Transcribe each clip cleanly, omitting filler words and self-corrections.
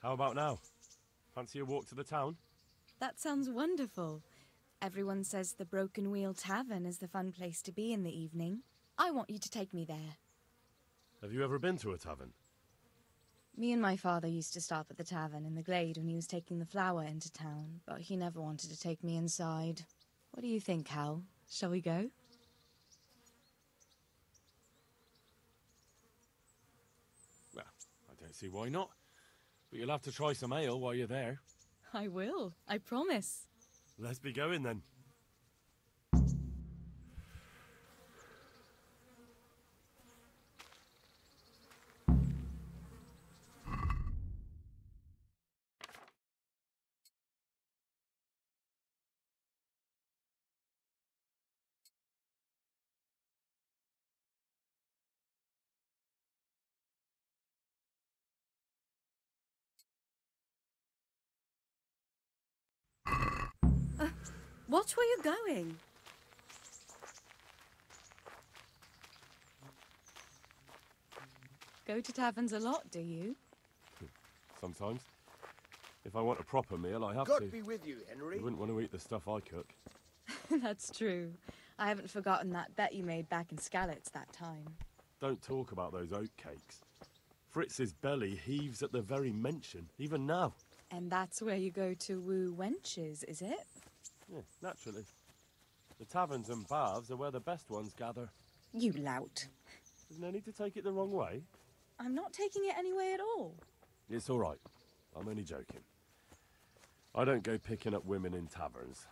How about now? Fancy a walk to the town? That sounds wonderful. Everyone says the Broken Wheel Tavern is the fun place to be in the evening. I want you to take me there. Have you ever been to a tavern? Me and my father used to stop at the tavern in the Glade when he was taking the flour into town, but he never wanted to take me inside. What do you think, Hal? Shall we go? Well, I don't see why not. But you'll have to try some ale while you're there. I will, I promise. Let's be going then. Watch where you're going. Go to taverns a lot, do you? Sometimes. If I want a proper meal, I have God to. be with you, Henry. You wouldn't want to eat the stuff I cook. That's true. I haven't forgotten that bet you made back in Skalitz that time. Don't talk about those oat cakes. Fritz's belly heaves at the very mention, even now. And that's where you go to woo wenches, is it? Yeah, naturally. The taverns and baths are where the best ones gather. You lout. There's no need to take it the wrong way. I'm not taking it any way at all. It's all right. I'm only joking. I don't go picking up women in taverns.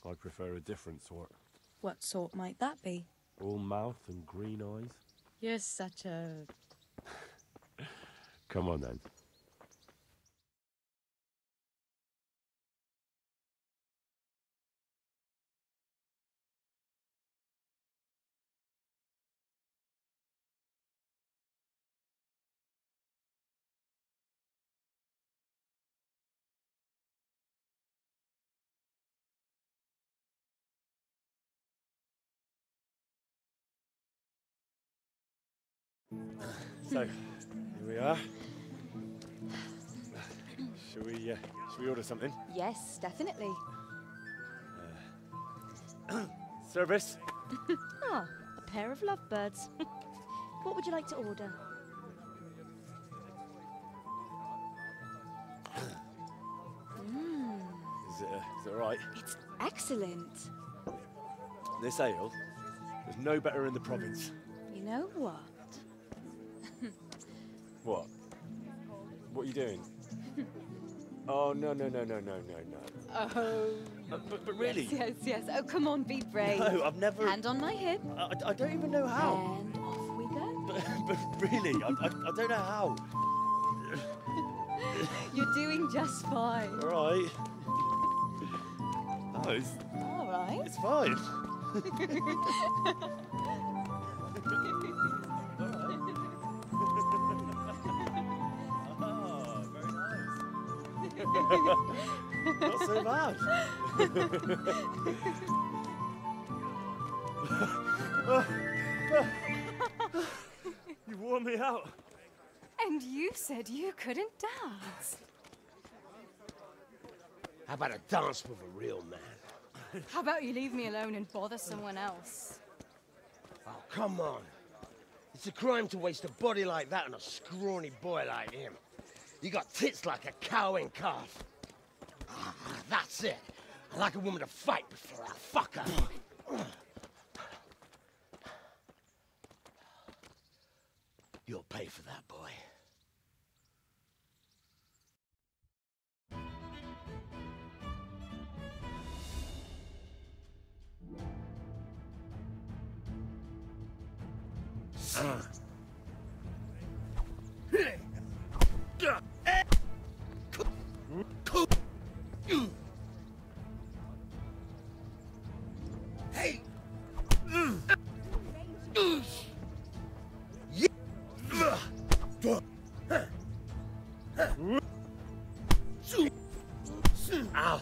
I prefer a different sort. What sort might that be? All mouth and green eyes. You're such a... Come on then. So, here we are. Shall we order something? Yes, definitely. Service? Ah, a pair of lovebirds. What would you like to order? Is it all right? It's excellent. This ale, there's no better in the province. You know what? What? What are you doing? Oh, no. Oh. But really? Yes. Oh, come on, be brave. No, I've never... Hand on my hip. I don't even know how. And off we go. But really, I don't know how. You're doing just fine. All right. Oh, All right. it's fine. Oh, very nice. Not so bad. You wore me out. And you said you couldn't dance. How about a dance with a real man? How about you leave me alone and bother someone else? Oh, come on. It's a crime to waste a body like that on a scrawny boy like him. You got tits like a cow in calf. Ah, that's it. I like a woman to fight before I fuck her. You'll pay for that, boy. Hey! Ow!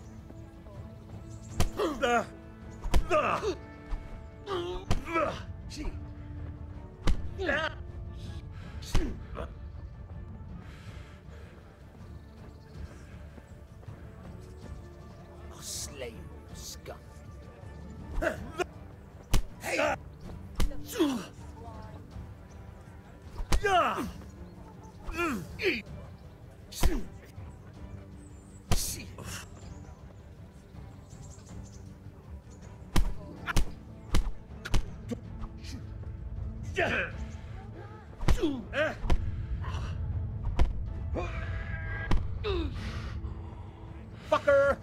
Fucker!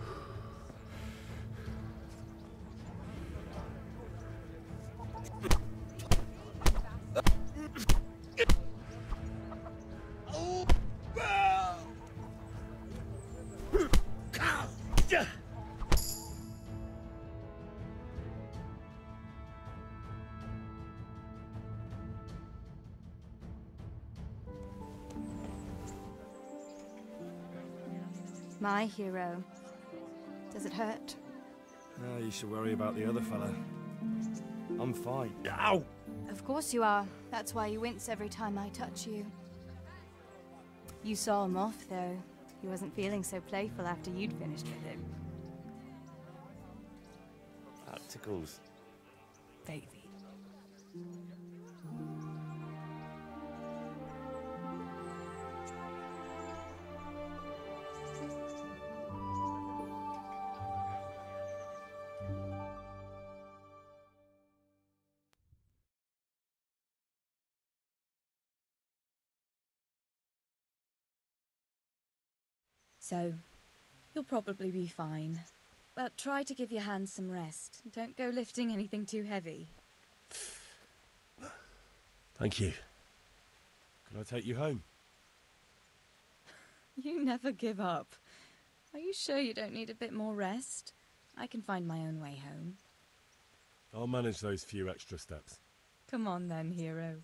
My hero. Does it hurt? You should worry about the other fella. I'm fine. Ow! Of course you are. That's why you wince every time I touch you. You saw him off, though. He wasn't feeling so playful after you'd finished with him. That tickles. Baby. So, you'll probably be fine. But try to give your hands some rest. Don't go lifting anything too heavy. Thank you. Can I take you home? You never give up. Are you sure you don't need a bit more rest? I can find my own way home. I'll manage those few extra steps. Come on then, hero.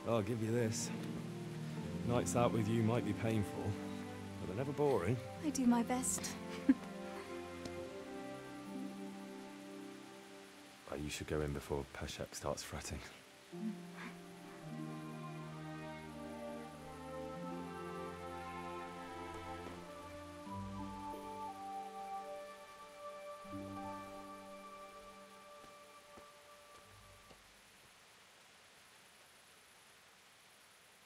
I'll give you this. Nights out with you might be painful, but they're never boring. I do my best. You should go in before Peshek starts fretting.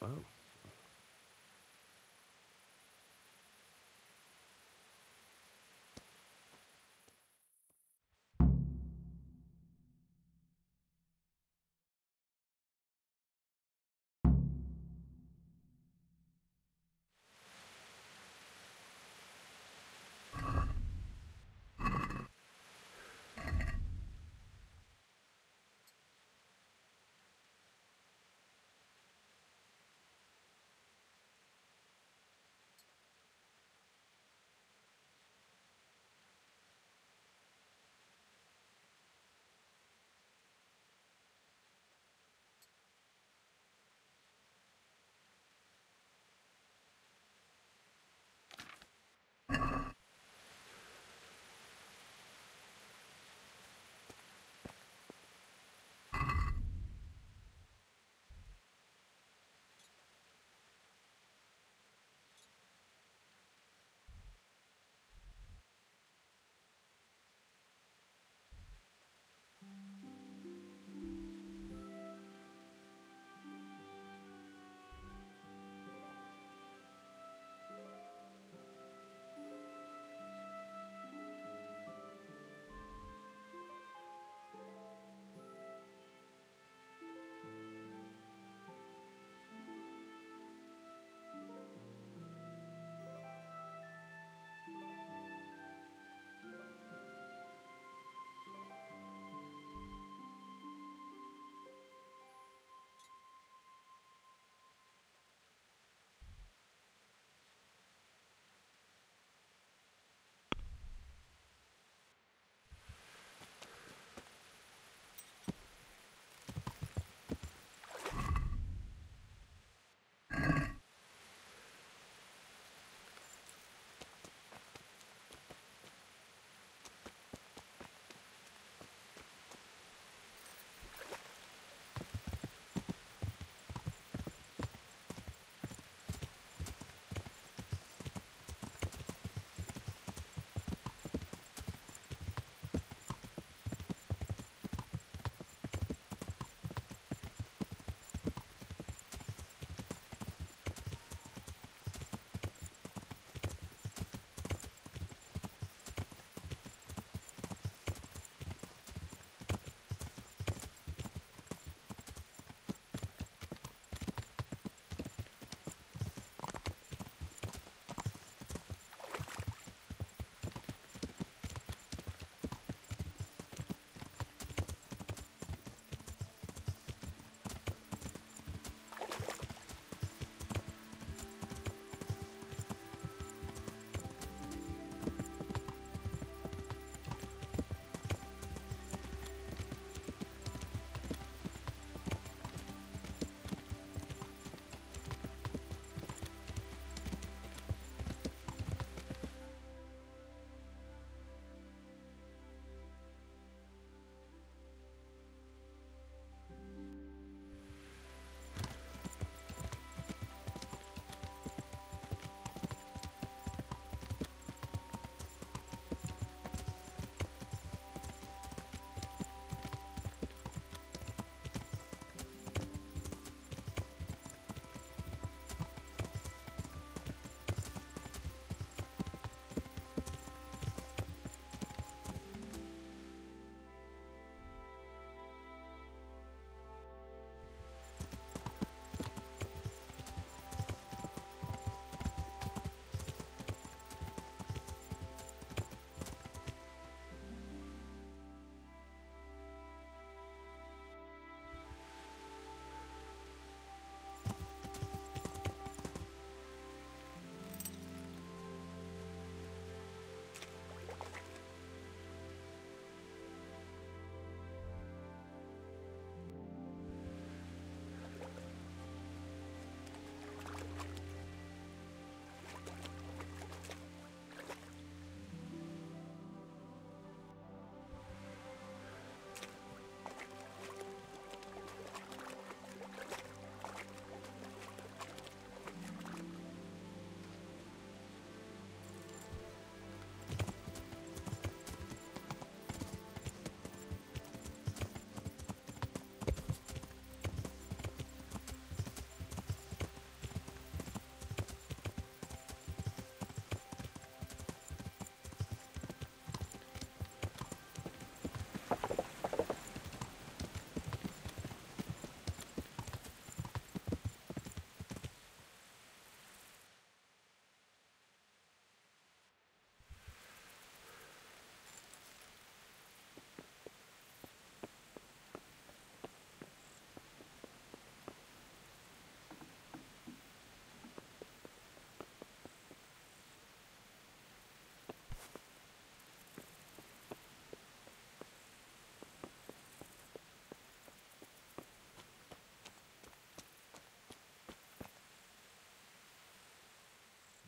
Oh.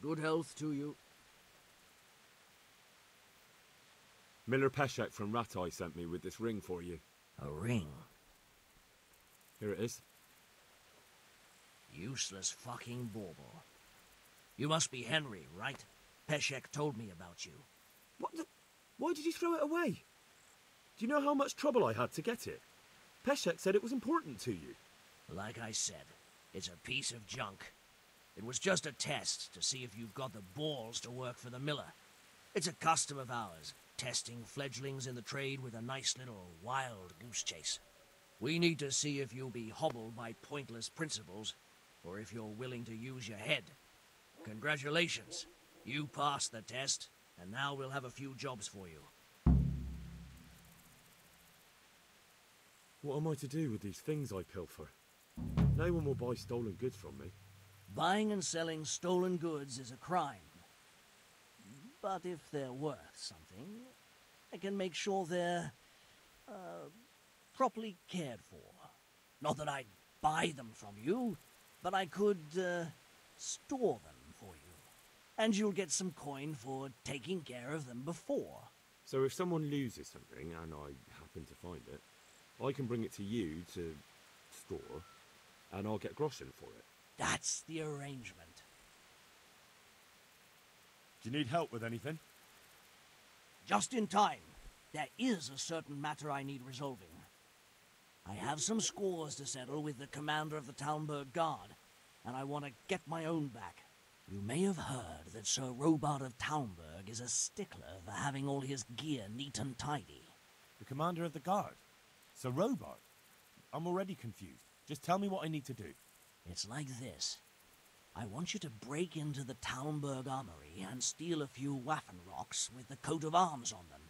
Good health to you. Miller Peshek from Ratai sent me with this ring for you. A ring? Here it is. Useless fucking bauble. You must be Henry, right? Peshek told me about you. What the... Why did you throw it away? Do you know how much trouble I had to get it? Peshek said it was important to you. Like I said, it's a piece of junk. It was just a test to see if you've got the balls to work for the miller. It's a custom of ours, testing fledglings in the trade with a nice little wild goose chase. We need to see if you'll be hobbled by pointless principles, or if you're willing to use your head. Congratulations. You passed the test, and now we'll have a few jobs for you. What am I to do with these things I pilfer? No one will buy stolen goods from me. Buying and selling stolen goods is a crime. But if they're worth something, I can make sure they're, properly cared for. Not that I'd buy them from you, but I could, store them for you. And you'll get some coin for taking care of them before. So if someone loses something, and I happen to find it, I can bring it to you to store, and I'll get groschen for it. That's the arrangement. Do you need help with anything? Just in time. There is a certain matter I need resolving. I have some scores to settle with the commander of the Talmberg Guard, and I want to get my own back. You may have heard that Sir Robard of Talmberg is a stickler for having all his gear neat and tidy. The commander of the guard? Sir Robard? I'm already confused. Just tell me what I need to do. It's like this. I want you to break into the Talmberg armory and steal a few Waffenrocks with the coat of arms on them.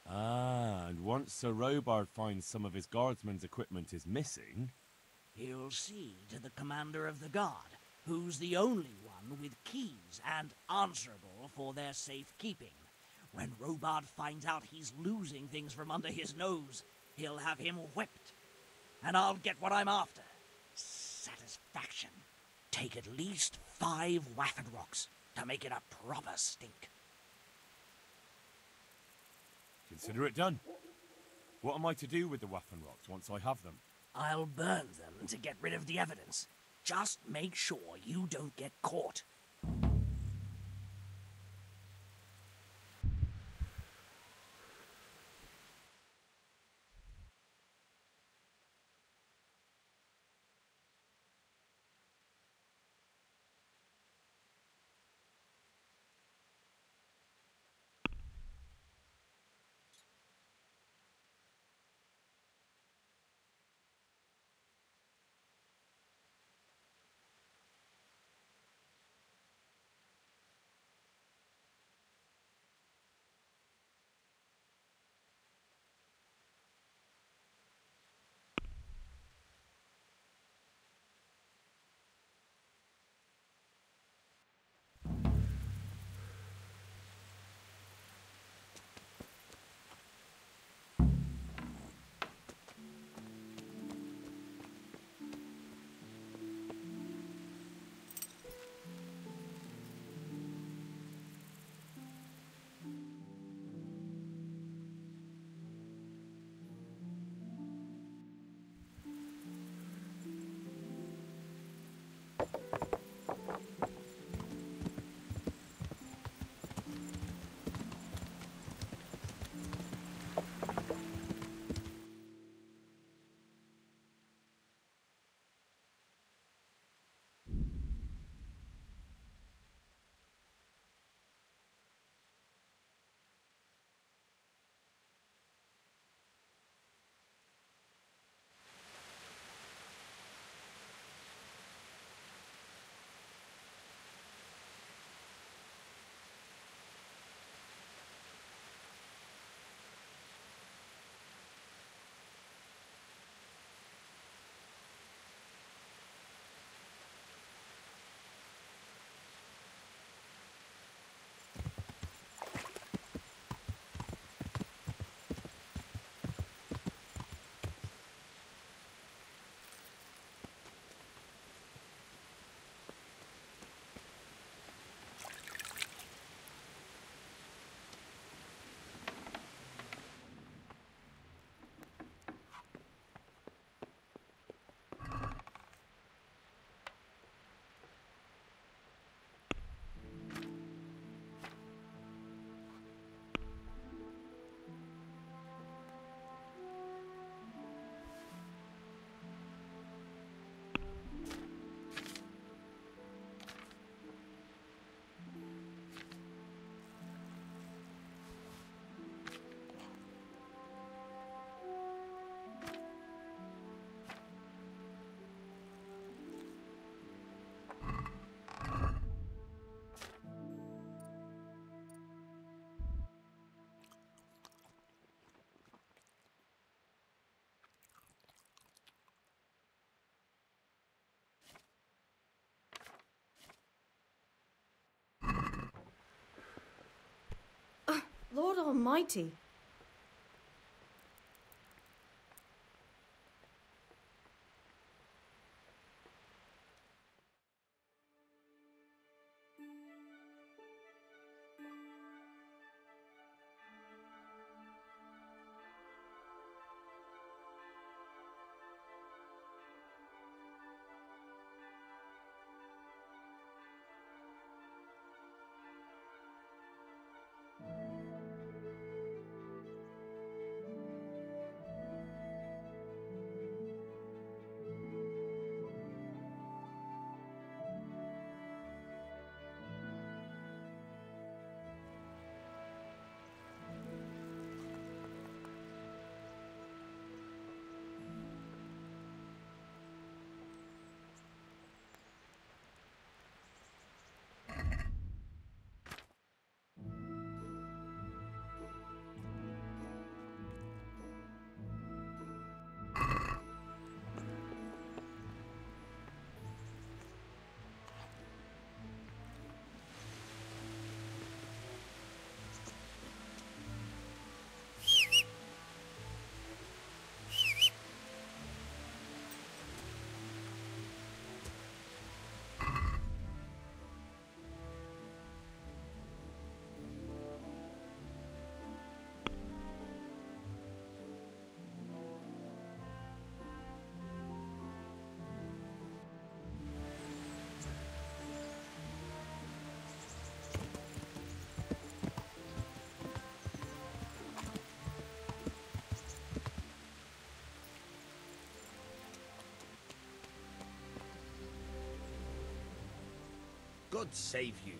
Ah, and once Sir Robard finds some of his guardsmen's equipment is missing... He'll see to the commander of the guard, who's the only one with keys and answerable for their safekeeping. When Robard finds out he's losing things from under his nose, he'll have him whipped. And I'll get what I'm after. Satisfaction. Take at least 5 Waffenrocks to make it a proper stink. Consider it done. What am I to do with the Waffenrocks once I have them? I'll burn them to get rid of the evidence. Just make sure you don't get caught. almighty. God save you.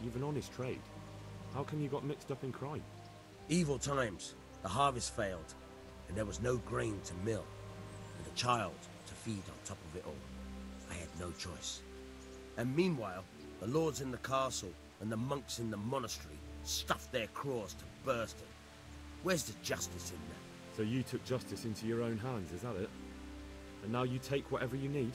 You've an honest trade. How come you got mixed up in crime? Evil times. The harvest failed, and there was no grain to mill, and a child to feed on top of it all. I had no choice. And meanwhile, the lords in the castle and the monks in the monastery stuffed their craws to bursting. Where's the justice in that? So you took justice into your own hands, is that it? And now you take whatever you need?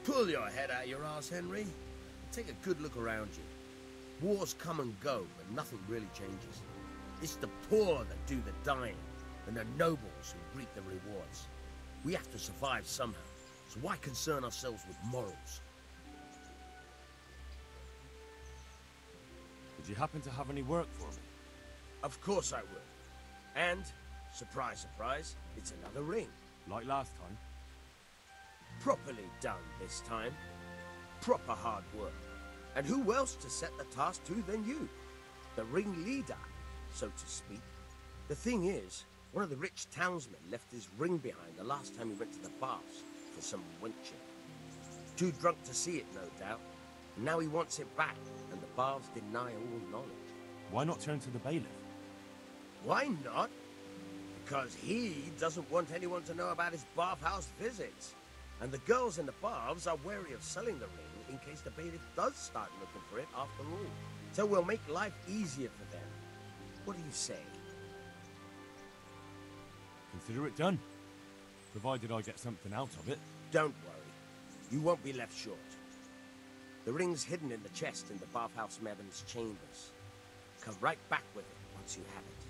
Pull your head out your arse, Henry, and take a good look around you. Wars come and go, but nothing really changes. It's the poor that do the dying, and the nobles who reap the rewards. We have to survive somehow, so why concern ourselves with morals? Would you happen to have any work for me? Of course I would. And, surprise, surprise, it's another ring. Like last time? Properly done this time. Proper hard work. And who else to set the task to than you? The ringleader, so to speak. The thing is, one of the rich townsmen left his ring behind the last time he went to the baths for some wenching. Too drunk to see it, no doubt. And now he wants it back, and the baths deny all knowledge. Why not turn to the bailiff? Why not? Because he doesn't want anyone to know about his bathhouse visits. And the girls in the baths are wary of selling the ring in case the bailiff does start looking for it after all. So we'll make life easier for them. What do you say? Consider it done. Provided I get something out of it. Don't worry. You won't be left short. The ring's hidden in the chest in the bathhouse madam's chambers. Come right back with it once you have it.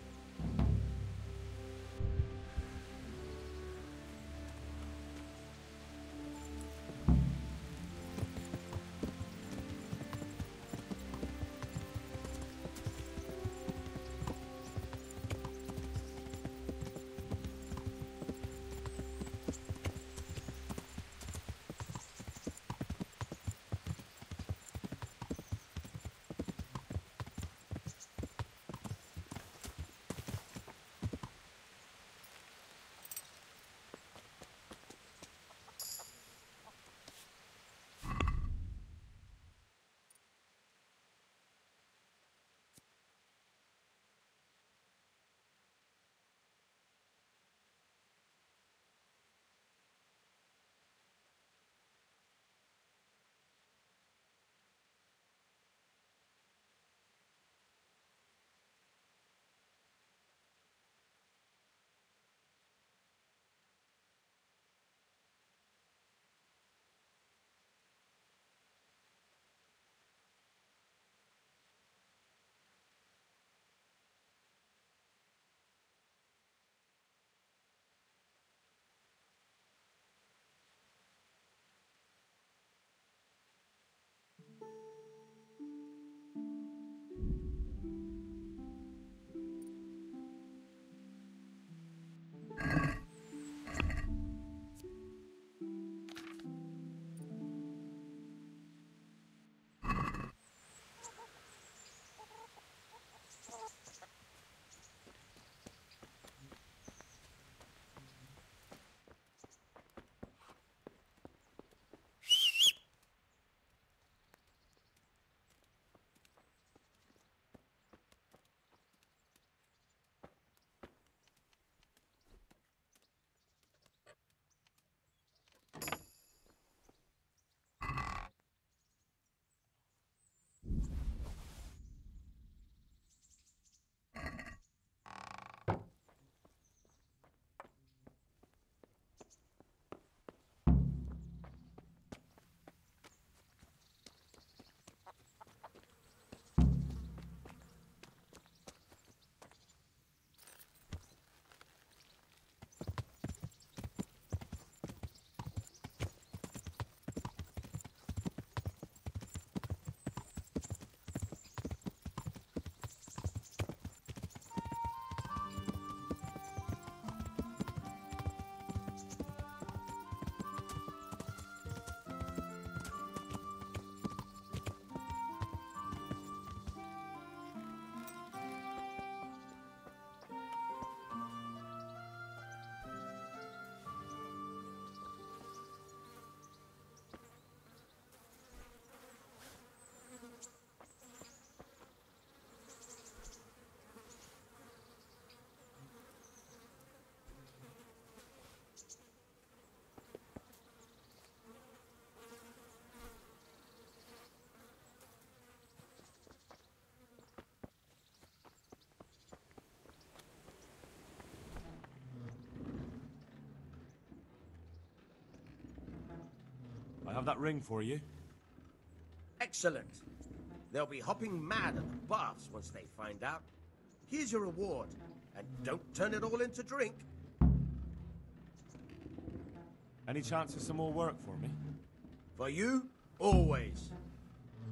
have that ring for you. Excellent. They'll be hopping mad at the baths once they find out. Here's your reward, and don't turn it all into drink. Any chance of some more work for me? For you, always.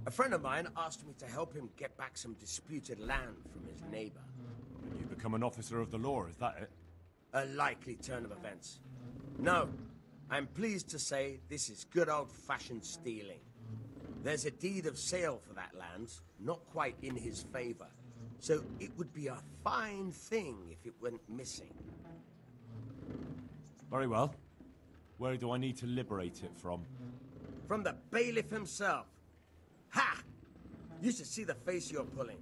A friend of mine asked me to help him get back some disputed land from his neighbor. You become an officer of the law, is that it? A likely turn of events. No, I'm pleased to say this is good old-fashioned stealing. There's a deed of sale for that land, not quite in his favor. So it would be a fine thing if it went missing. Very well. Where do I need to liberate it from? From the bailiff himself. Ha! You should see the face you're pulling.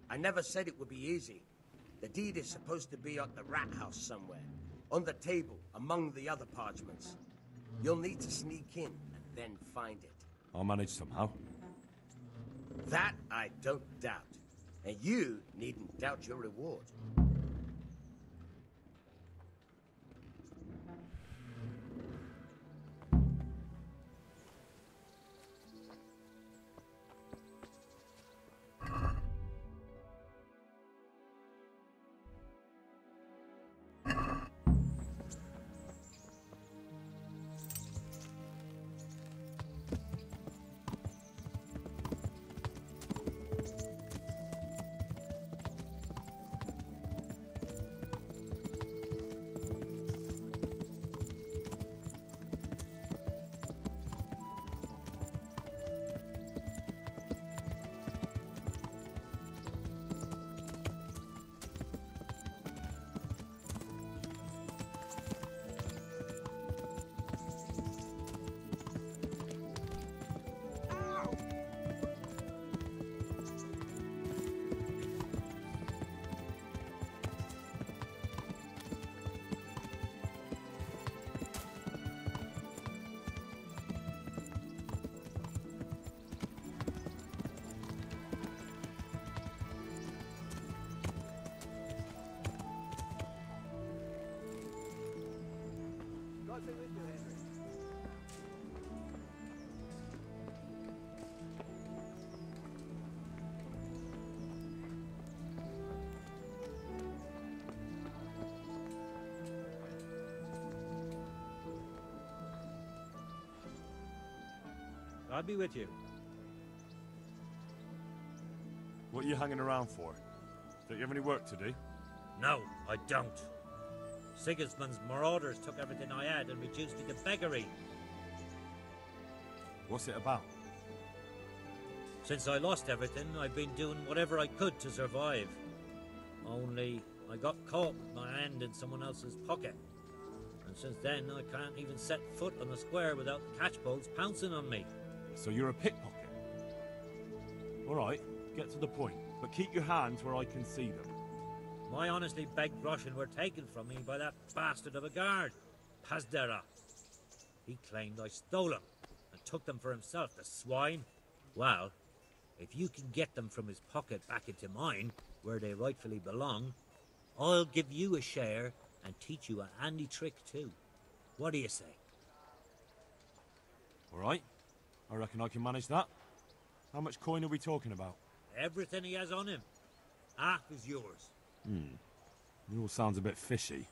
I never said it would be easy. The deed is supposed to be at the rat house somewhere, on the table, among the other parchments. You'll need to sneak in and then find it. I'll manage somehow. That I don't doubt. And you needn't doubt your reward. I'll be with you. What are you hanging around for? Don't you have any work to do? No, I don't. Sigismund's marauders took everything I had and reduced it to beggary. What's it about? Since I lost everything, I've been doing whatever I could to survive. Only, I got caught with my hand in someone else's pocket. And since then, I can't even set foot on the square without the catchpoles pouncing on me. So you're a pickpocket? All right, get to the point, but keep your hands where I can see them. My honestly begged groschen were taken from me by that bastard of a guard, Pazdera. He claimed I stole them and took them for himself, the swine. Well, if you can get them from his pocket back into mine, where they rightfully belong, I'll give you a share and teach you a handy trick too. What do you say? All right, I reckon I can manage that. How much coin are we talking about? Everything he has on him. Half is yours. It all sounds a bit fishy.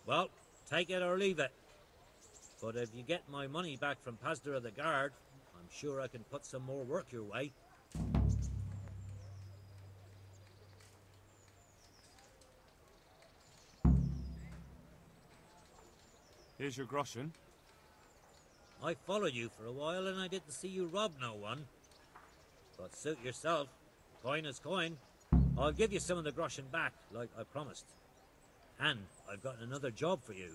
Well, take it or leave it. But if you get my money back from Pazdera the guard, I'm sure I can put some more work your way. Here's your groschen. I followed you for a while and I didn't see you rob no one. But suit yourself. Coin is coin. I'll give you some of the groschen back, like I promised. And I've got another job for you.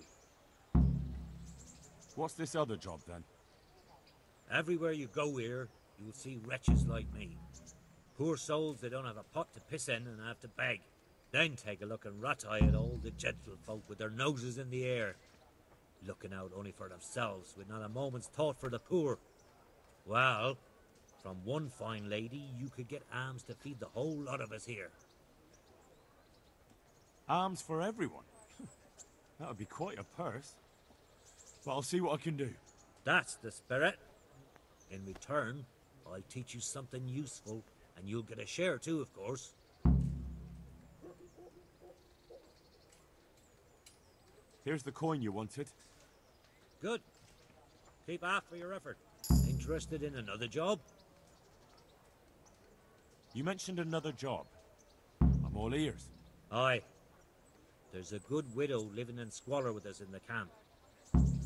What's this other job, then? Everywhere you go here, you'll see wretches like me. Poor souls that don't have a pot to piss in and have to beg. Then take a look and rat-eye at all the gentlefolk with their noses in the air. Looking out only for themselves, with not a moment's thought for the poor. Well, from one fine lady, you could get alms to feed the whole lot of us here. Alms for everyone? That would be quite a purse. But I'll see what I can do. That's the spirit. in return, I'll teach you something useful, and you'll get a share too, of course. Here's the coin you wanted. Good. Keep half for your effort. Interested in another job? You mentioned another job. I'm all ears. Aye. There's a good widow living in squalor with us in the camp.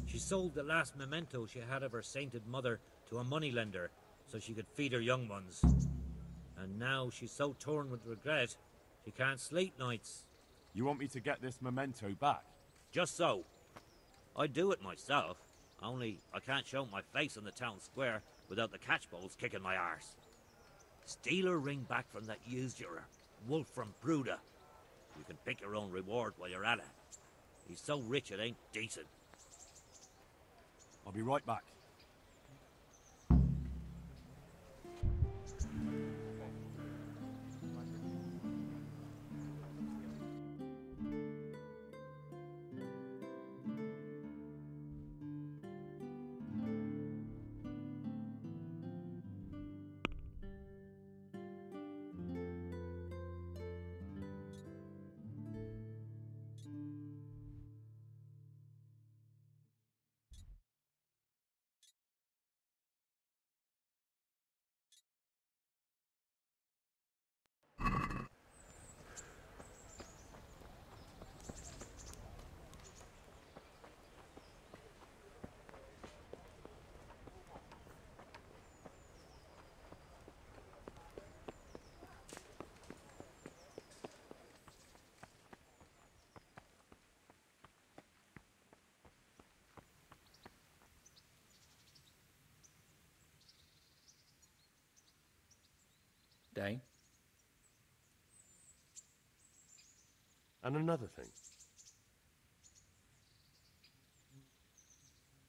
She sold the last memento she had of her sainted mother to a moneylender so she could feed her young ones. And now she's so torn with regret, she can't sleep nights. You want me to get this memento back? Just so. I'd do it myself, only I can't show my face on the town square without the catchpoles kicking my arse. Steal her ring back from that usurer, Wolf from Bruda. You can pick your own reward while you're at it. He's so rich it ain't decent. I'll be right back. Day. And another thing.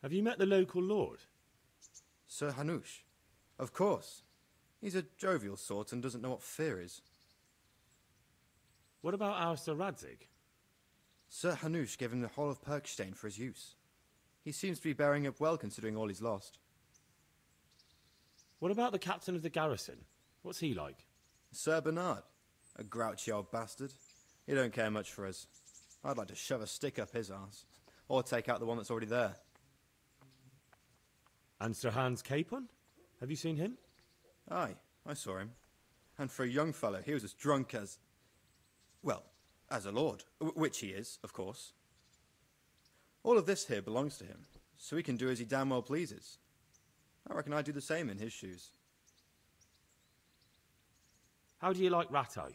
Have you met the local lord? Sir Hanush. Of course. He's a jovial sort and doesn't know what fear is. What about our Sir Radzig? Sir Hanush gave him the whole of Perkstein for his use. He seems to be bearing up well considering all he's lost. What about the captain of the garrison? What's he like? Sir Bernard. A grouchy old bastard. He don't care much for us. I'd like to shove a stick up his arse. Or take out the one that's already there. And Sir Hans Capon? Have you seen him? Aye, I saw him. And for a young fellow, he was as drunk as... well, as a lord. Which he is, of course. All of this here belongs to him, so he can do as he damn well pleases. I reckon I'd do the same in his shoes. How do you like Rattay?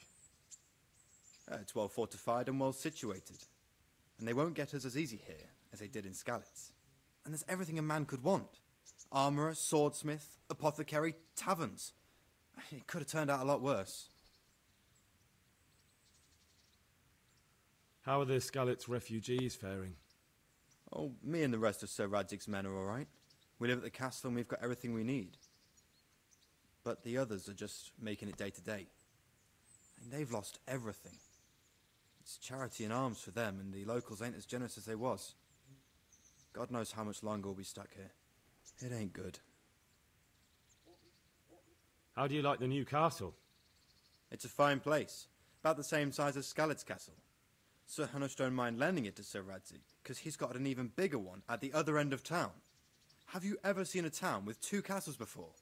It's well fortified and well situated. And they won't get us as easy here as they did in Skalitz. And there's everything a man could want. Armourer, swordsmith, apothecary, taverns. It could have turned out a lot worse. How are the Skalitz refugees faring? Oh, me and the rest of Sir Radzig's men are all right. We live at the castle and we've got everything we need. But the others are just making it day to day. And they've lost everything. It's charity and arms for them, and the locals ain't as generous as they was. God knows how much longer we'll be stuck here. It ain't good. How do you like the new castle? It's a fine place. About the same size as Skalitz Castle. Sir Hanush don't mind lending it to Sir Radzig, because he's got an even bigger one at the other end of town. Have you ever seen a town with two castles before?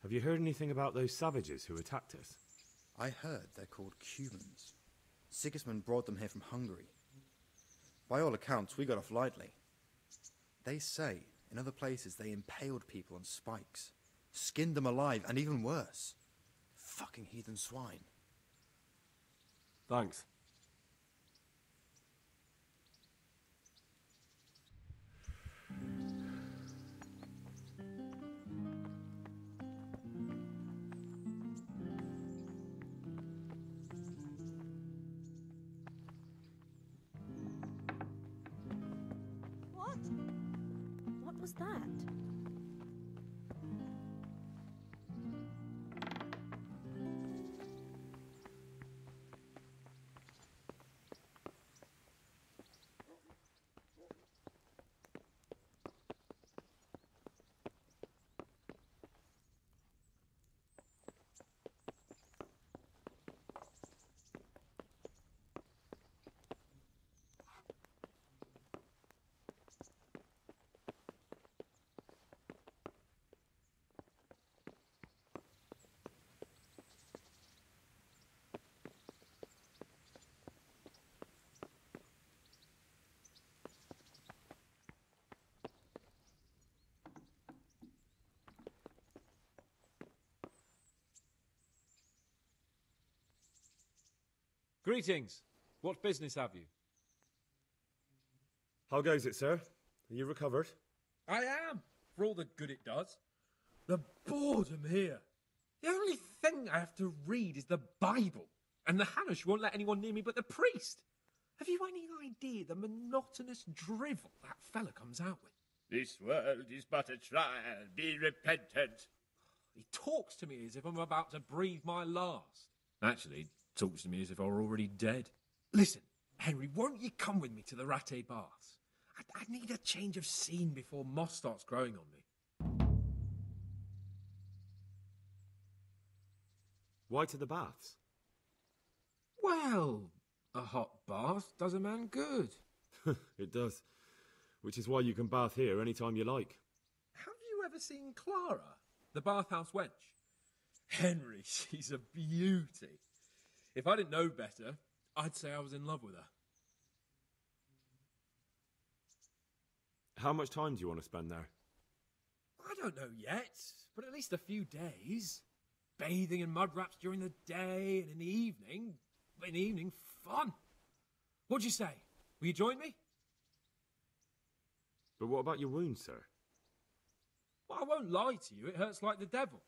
Have you heard anything about those savages who attacked us? I heard they're called Cumans. Sigismund brought them here from Hungary. By all accounts, we got off lightly. They say, in other places, they impaled people on spikes, skinned them alive, and even worse. Fucking heathen swine. Thanks. What was that? Greetings. What business have you? How goes it, sir? Are you recovered? I am, for all the good it does. The boredom here. The only thing I have to read is the Bible, and the Hanush won't let anyone near me but the priest. Have you any idea the monotonous drivel that fella comes out with? This world is but a trial. Be repentant. He talks to me as if I'm about to breathe my last. Actually, he talks to me as if I were already dead. Listen, Henry, won't you come with me to the Rattay Baths? I need a change of scene before moss starts growing on me. Why to the baths? Well, a hot bath does a man good. It does. Which is why you can bath here any time you like. Have you ever seen Clara, the bathhouse wench? Henry, she's a beauty. If I didn't know better, I'd say I was in love with her. How much time do you want to spend there? I don't know yet, but at least a few days. Bathing in mud wraps during the day, and in the evening, fun. What'd you say? Will you join me? But what about your wounds, sir? Well, I won't lie to you, it hurts like the devil.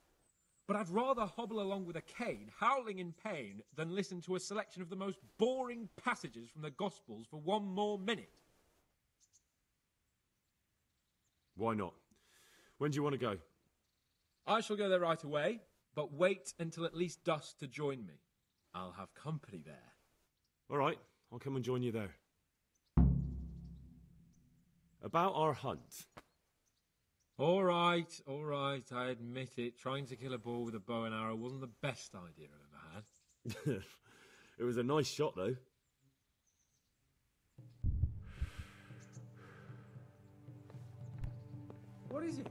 But I'd rather hobble along with a cane, howling in pain, than listen to a selection of the most boring passages from the Gospels for one more minute. Why not? When do you want to go? I shall go there right away, but wait until at least dusk to join me. I'll have company there. All right, I'll come and join you there. About our hunt. All right, I admit it. Trying to kill a boar with a bow and arrow wasn't the best idea I've ever had. It was a nice shot, though. What is it?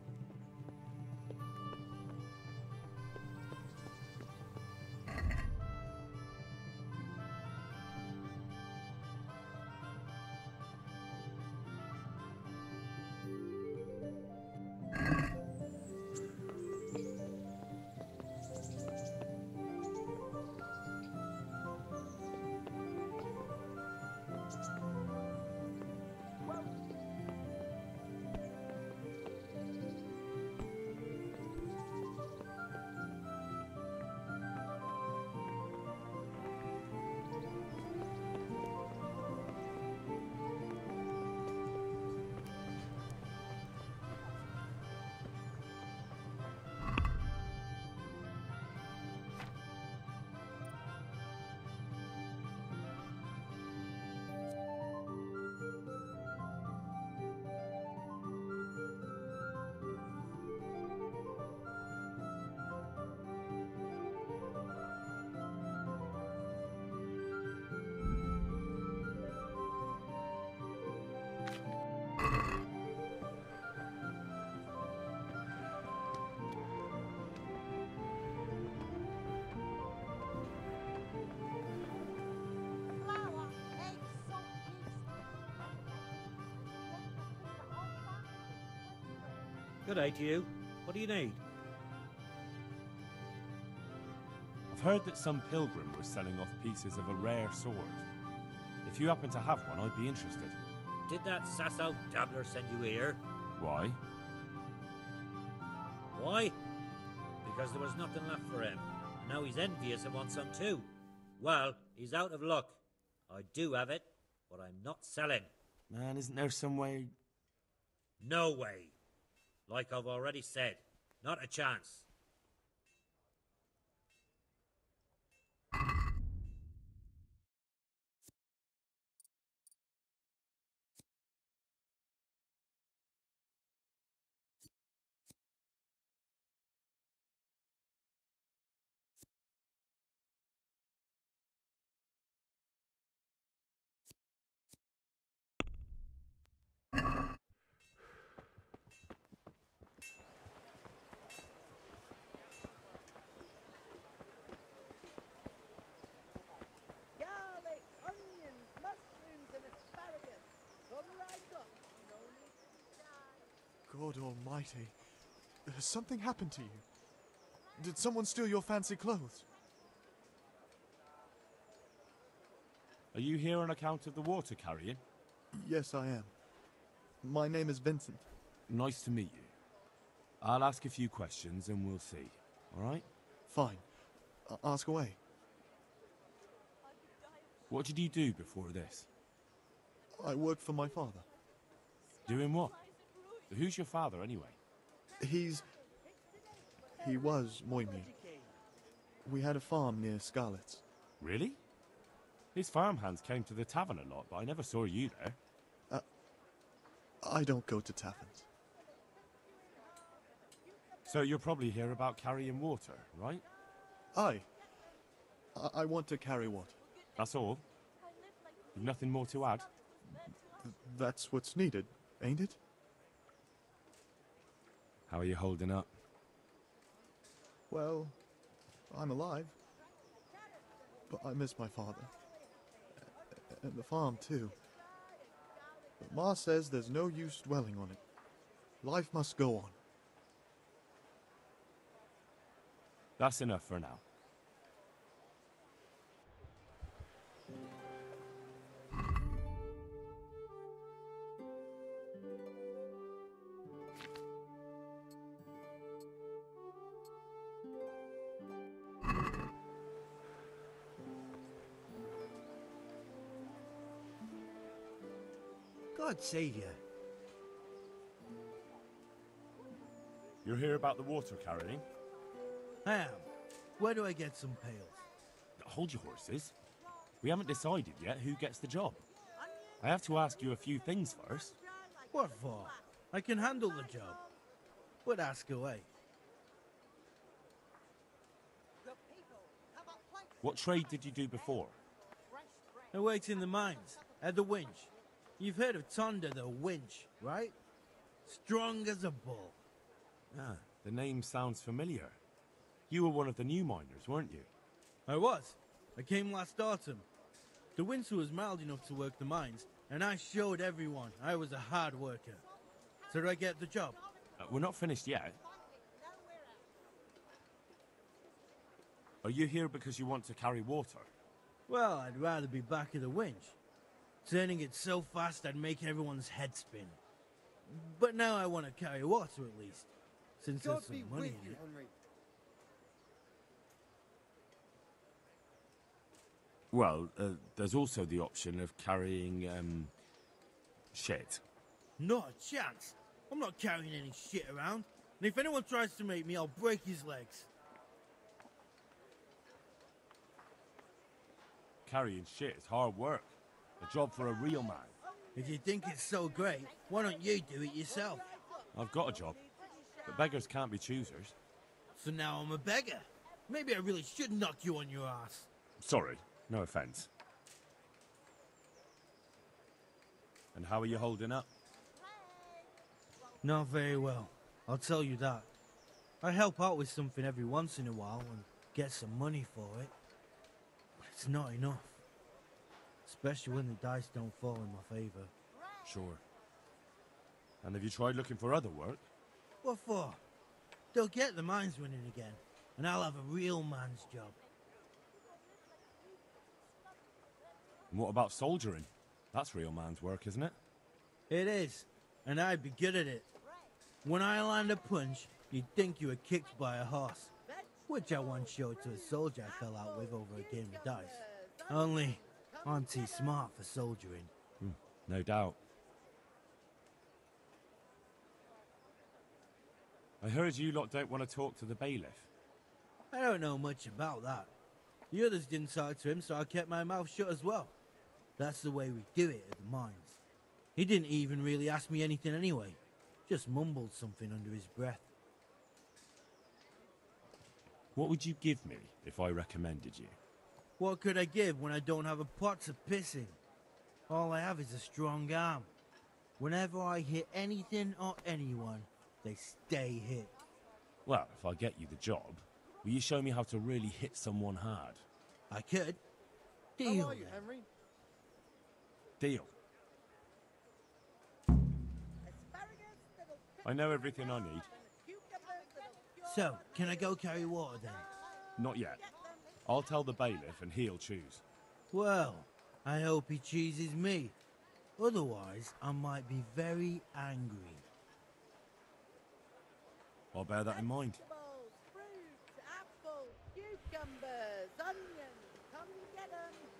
Good day to you. What do you need? I've heard that some pilgrim was selling off pieces of a rare sword. If you happen to have one, I'd be interested. Did that Sasso dabbler send you here? Why? Why? Because there was nothing left for him. And now he's envious and wants some too. Well, he's out of luck. I do have it, but I'm not selling. Man, isn't there some way... No way. Like I've already said, not a chance. Garlic, onions, mushrooms, and asparagus. All I got. No need to die. God almighty. Has something happened to you? Did someone steal your fancy clothes? Are you here on account of the water carrying? Yes, I am. My name is Vincent. Nice to meet you. I'll ask a few questions and we'll see, all right? Fine. Ask away. What did you do before this? I work for my father. Doing what? Who's your father, anyway? He was Moimir. We had a farm near Scarlet's. Really? His farmhands came to the tavern a lot, but I never saw you there. I don't go to taverns. So you're probably here about carrying water, right? Aye. I want to carry water. That's all? You've nothing more to add? That's what's needed, ain't it? How are you holding up? Well, I'm alive. But I miss my father. And the farm, too. But Ma says there's no use dwelling on it. Life must go on. That's enough for now. God save you. You're here about the water carrying? I am. Where do I get some pails? Hold your horses. We haven't decided yet who gets the job. I have to ask you a few things first. What for? I can handle the job. But ask away. What trade did you do before? I worked in the mines, at the winch. You've heard of Tonda the winch, right? Strong as a bull. Ah, the name sounds familiar. You were one of the new miners, weren't you? I was. I came last autumn. The winter was mild enough to work the mines, and I showed everyone I was a hard worker. So did I get the job? We're not finished yet. Are you here because you want to carry water? Well, I'd rather be back at the winch. Turning it so fast I'd make everyone's head spin. But now I want to carry water at least, since there's some money in it. Well, there's also the option of carrying, shit. Not a chance. I'm not carrying any shit around. And if anyone tries to make me, I'll break his legs. Carrying shit is hard work. A job for a real man. If you think it's so great, why don't you do it yourself? I've got a job. But beggars can't be choosers. So now I'm a beggar. Maybe I really should knock you on your ass. Sorry, no offense. And how are you holding up? Not very well, I'll tell you that. I help out with something every once in a while and get some money for it. But it's not enough. Especially when the dice don't fall in my favor. Sure. And have you tried looking for other work? What for? They'll get the mines running again, and I'll have a real man's job. And what about soldiering? That's real man's work, isn't it? It is, and I'd be good at it. When I land a punch, you'd think you were kicked by a horse, which I once showed to a soldier I fell out with over a game of dice. Only, I'm too smart for soldiering. No doubt. I heard you lot don't want to talk to the bailiff. I don't know much about that. The others didn't talk to him, so I kept my mouth shut as well. That's the way we do it at the mines. He didn't even really ask me anything anyway. Just mumbled something under his breath. What would you give me if I recommended you? What could I give when I don't have a pot to piss in? All I have is a strong arm. Whenever I hit anything or anyone, they stay hit. Well, if I get you the job, will you show me how to really hit someone hard? I could. Deal. How are you, Henry? Deal. I know everything I need. So, can I go carry water then? Not yet. I'll tell the bailiff and he'll choose. Well, I hope he cheeses me. Otherwise, I might be very angry. I'll bear that in mind. Vegetables, fruits, apples, cucumbers, onions. Come get 'em.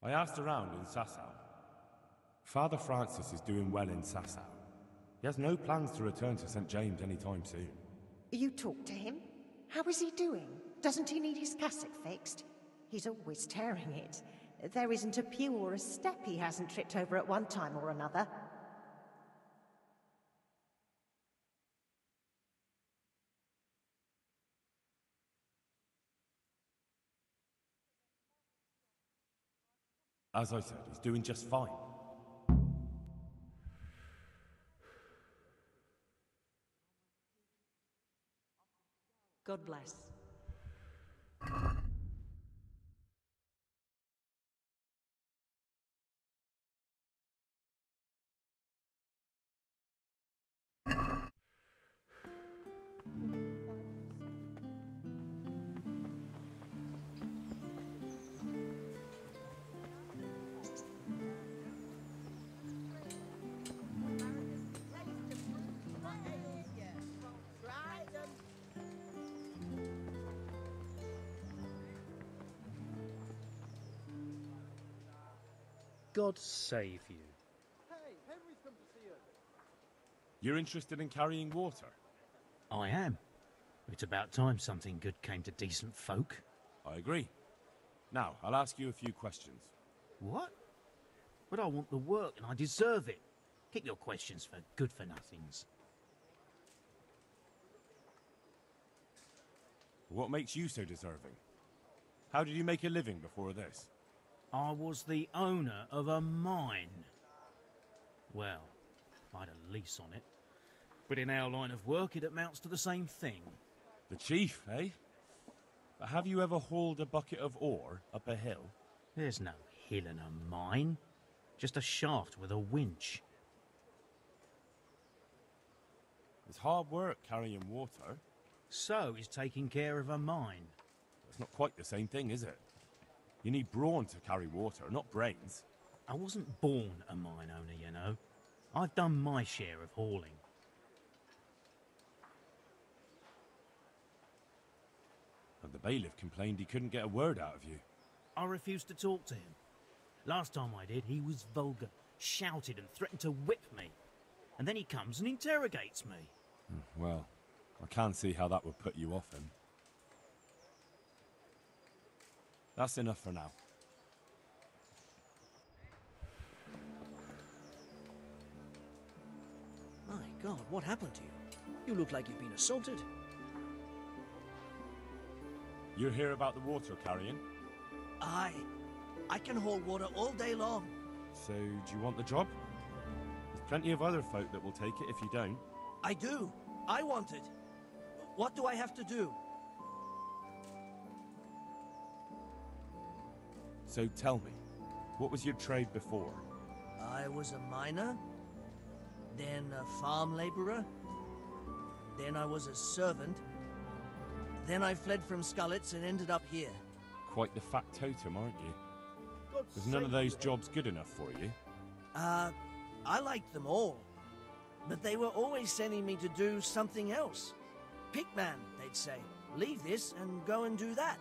I asked around in Sasau. Father Francis is doing well in Sasau. He has no plans to return to St. James anytime soon. You talked to him? How is he doing? Doesn't he need his cassock fixed? He's always tearing it. There isn't a pew or a step he hasn't tripped over at one time or another. As I said, he's doing just fine. God bless. God save you. Hey, Henry's come to see us. You're interested in carrying water? I am. It's about time something good came to decent folk. I agree. Now, I'll ask you a few questions. What? But I want the work and I deserve it. Keep your questions for good-for-nothings. What makes you so deserving? How did you make a living before this? I was the owner of a mine. Well, I had a lease on it. But in our line of work, it amounts to the same thing. The chief, eh? But have you ever hauled a bucket of ore up a hill? There's no hill in a mine. Just a shaft with a winch. It's hard work carrying water. So is taking care of a mine. It's not quite the same thing, is it? You need brawn to carry water, not brains. I wasn't born a mine owner, you know. I've done my share of hauling. And the bailiff complained he couldn't get a word out of you. I refused to talk to him. Last time I did, he was vulgar, shouted and threatened to whip me. And then he comes and interrogates me. Well, I can't see how that would put you off him. That's enough for now. My God, what happened to you? You look like you've been assaulted. You're here about the water carrying? I can haul water all day long. So, do you want the job? There's plenty of other folk that will take it if you don't. I do. I want it. What do I have to do? So tell me, what was your trade before? I was a miner, then a farm laborer, then I was a servant, then I fled from Scullets and ended up here. Quite the factotum, aren't you? Was none of those jobs good enough for you? I liked them all, but they were always sending me to do something else. Pickman, they'd say. Leave this and go and do that.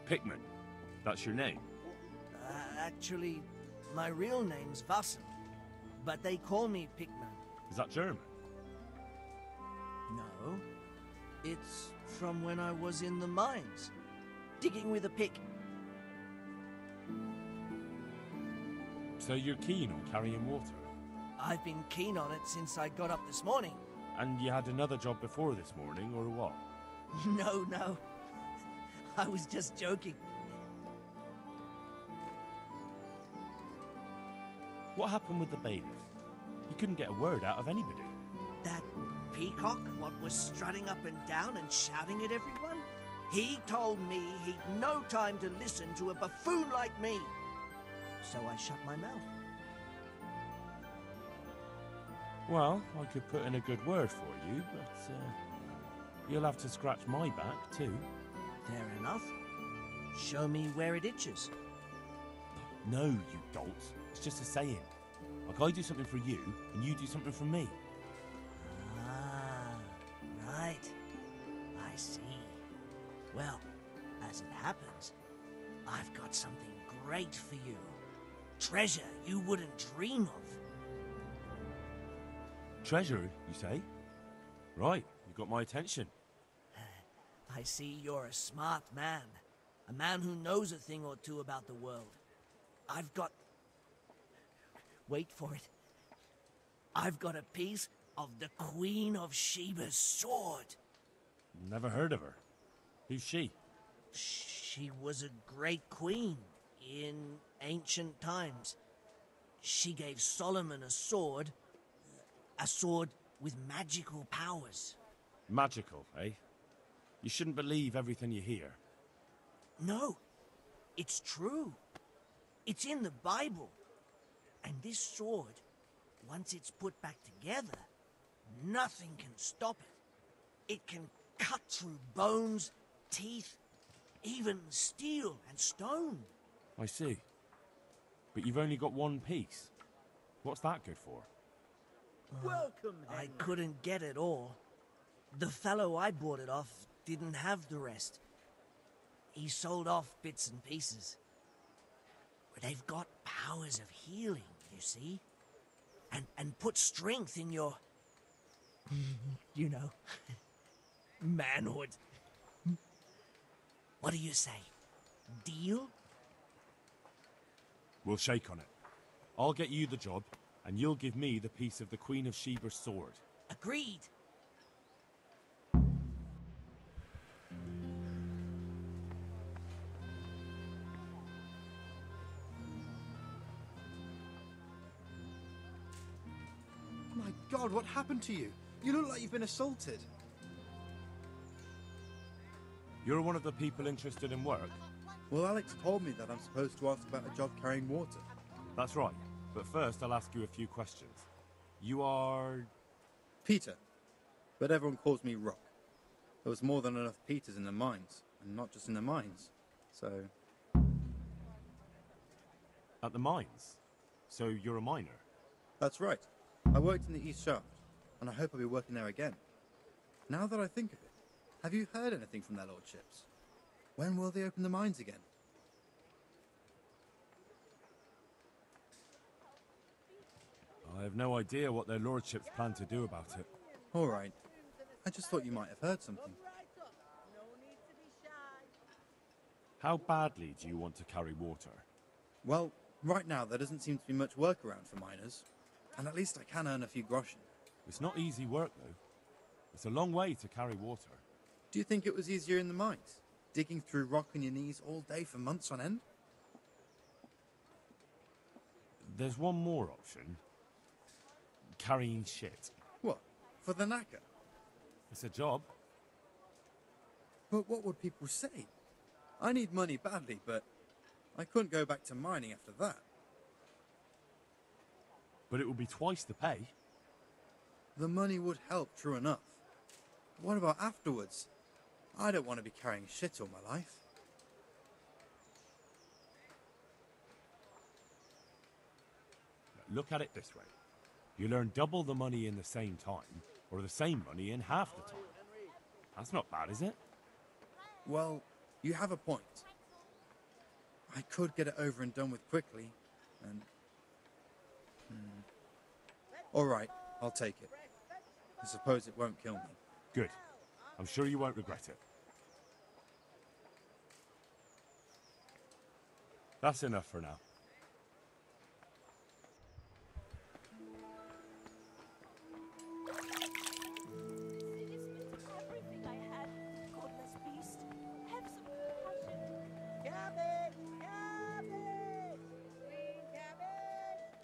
Pickman? That's your name? Actually, my real name's Vassen, but they call me Pickman. Is that German? No. It's from when I was in the mines, digging with a pick. So you're keen on carrying water? I've been keen on it since I got up this morning. And you had another job before this morning, or what? No. I was just joking. What happened with the bailiff? You couldn't get a word out of anybody. That peacock, what was strutting up and down and shouting at everyone? He told me he'd no time to listen to a buffoon like me. So I shut my mouth. Well, I could put in a good word for you, but you'll have to scratch my back too. Fair enough. Show me where it itches. No, you dolts. It's just a saying. Like I do something for you, and you do something for me. Ah, right. I see. Well, as it happens, I've got something great for you. Treasure you wouldn't dream of. Treasure, you say? Right, you got my attention. I see you're a smart man. A man who knows a thing or two about the world. I've got... Wait for it. I've got a piece of the Queen of Sheba's sword. Never heard of her. Who's she? She was a great queen in ancient times. She gave Solomon a sword with magical powers. Magical, eh? You shouldn't believe everything you hear. No, it's true. It's in the Bible. And this sword, once it's put back together, nothing can stop it. It can cut through bones, teeth, even steel and stone. I see. But you've only got one piece. What's that good for? Welcome, I couldn't get it all. The fellow I bought it off didn't have the rest. He sold off bits and pieces. But they've got powers of healing, you see? And put strength in your... you know... manhood. What do you say? Deal? We'll shake on it. I'll get you the job, and you'll give me the piece of the Queen of Sheba's sword. Agreed. My God, what happened to you? You look like you've been assaulted. You're one of the people interested in work? Well, Alex told me that I'm supposed to ask about a job carrying water. That's right. But first, I'll ask you a few questions. You are... Peter. But everyone calls me Rock. There was more than enough Peters in the mines. And not just in the mines. So... At the mines? So you're a miner? That's right. I worked in the East Shaft. And I hope I'll be working there again. Now that I think of it, have you heard anything from their lordships? When will they open the mines again? I have no idea what their lordships plan to do about it. All right. I just thought you might have heard something. How badly do you want to carry water? Well, right now there doesn't seem to be much work around for miners. And at least I can earn a few groschen. It's not easy work, though. It's a long way to carry water. Do you think it was easier in the mines? Digging through rock on your knees all day for months on end? There's one more option. Carrying shit. What? For the knacker? It's a job. But what would people say? I need money badly, but I couldn't go back to mining after that. But it will be twice the pay. The money would help, true enough. What about afterwards? I don't want to be carrying shit all my life. Look at it this way. You'll earn double the money in the same time, or the same money in half the time. That's not bad, is it? Well, you have a point. I could get it over and done with quickly, and... All right, I'll take it. I suppose it won't kill me. Good. I'm sure you won't regret it. That's enough for now.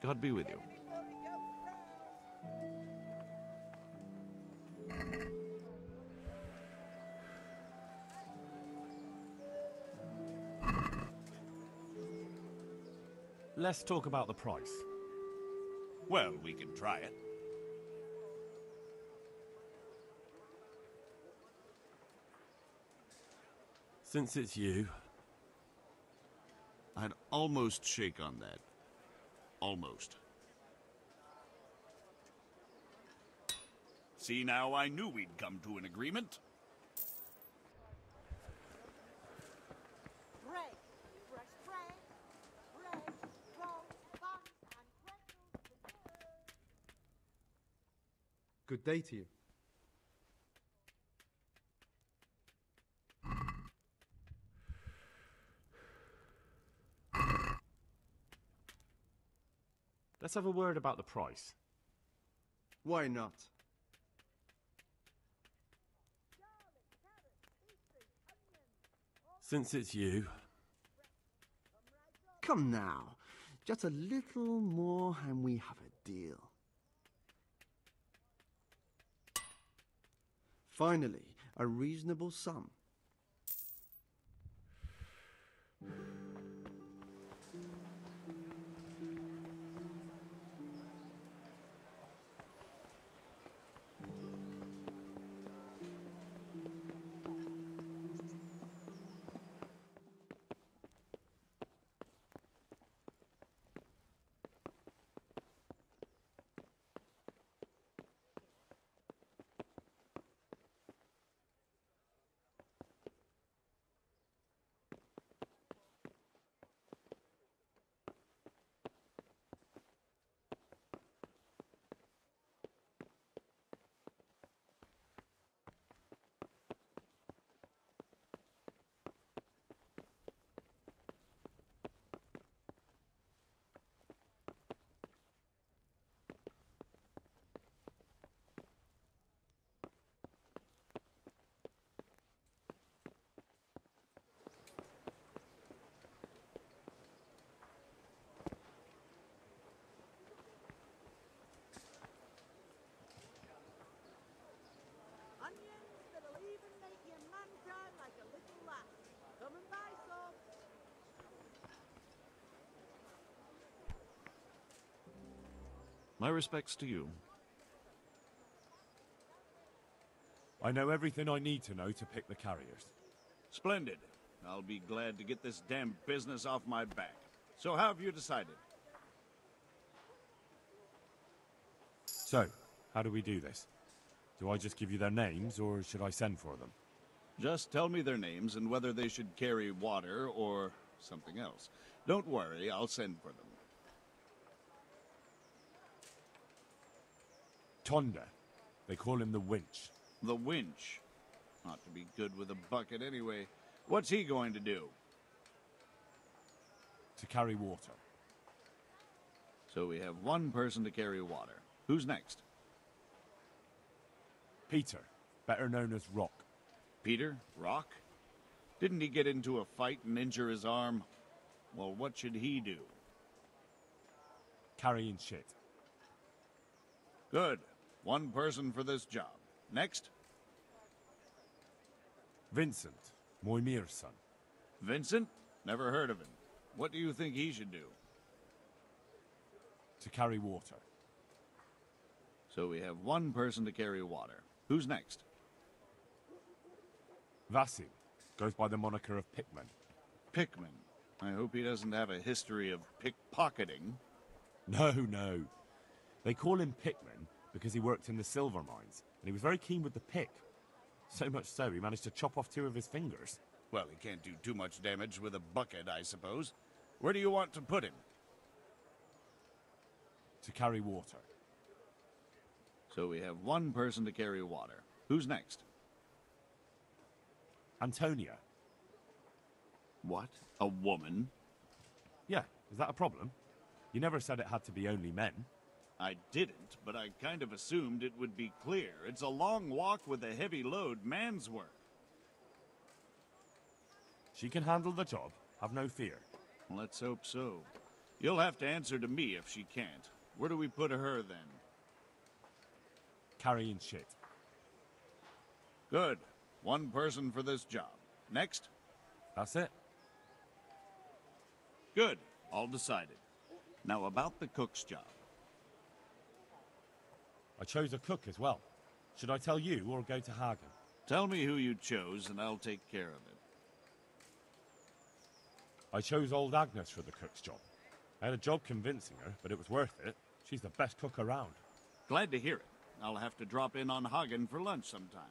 God be with you. Let's talk about the price. Well, we can try it. Since it's you... I'd almost shake on that. Almost. See, now I knew we'd come to an agreement. Good day to you. Let's have a word about the price. Why not? Since it's you, Come now. Just a little more and we have a deal. Finally, a reasonable sum. Onions that'll even make your man cry like a little lass. Come and buy some. My respects to you. I know everything I need to know to pick the carriers. Splendid. I'll be glad to get this damn business off my back. So how have you decided? So, how do we do this? Do I just give you their names, or should I send for them? Just tell me their names and whether they should carry water or something else. Don't worry, I'll send for them. Tonda. They call him the Winch. The Winch. Ought to be good with a bucket anyway. What's he going to do? To carry water. So we have one person to carry water. Who's next? Peter, better known as Rock. Peter? Rock? Didn't he get into a fight and injure his arm? Well, what should he do? Carrying shit. Good. One person for this job. Next? Vincent, Moimir's son. Vincent? Never heard of him. What do you think he should do? To carry water. So we have one person to carry water. Who's next? Vasil goes by the moniker of Pickman. Pickman. I hope he doesn't have a history of pickpocketing. No, no. They call him Pickman because he worked in the silver mines, and he was very keen with the pick. So much so, he managed to chop off 2 of his fingers. Well, he can't do too much damage with a bucket, I suppose. Where do you want to put him? To carry water. So we have one person to carry water. Who's next? Antonia. What? A woman? Yeah, is that a problem? You never said it had to be only men. I didn't, but I kind of assumed it would be clear. It's a long walk with a heavy load, man's work. She can handle the job, have no fear. Let's hope so. You'll have to answer to me if she can't. Where do we put her then? Carrying shit. Good. One person for this job. Next? That's it. Good. All decided. Now about the cook's job. I chose a cook as well. Should I tell you or go to Hagen? Tell me who you chose and I'll take care of it. I chose old Agnes for the cook's job. I had a job convincing her, but it was worth it. She's the best cook around. Glad to hear it. I'll have to drop in on Hagen for lunch sometime.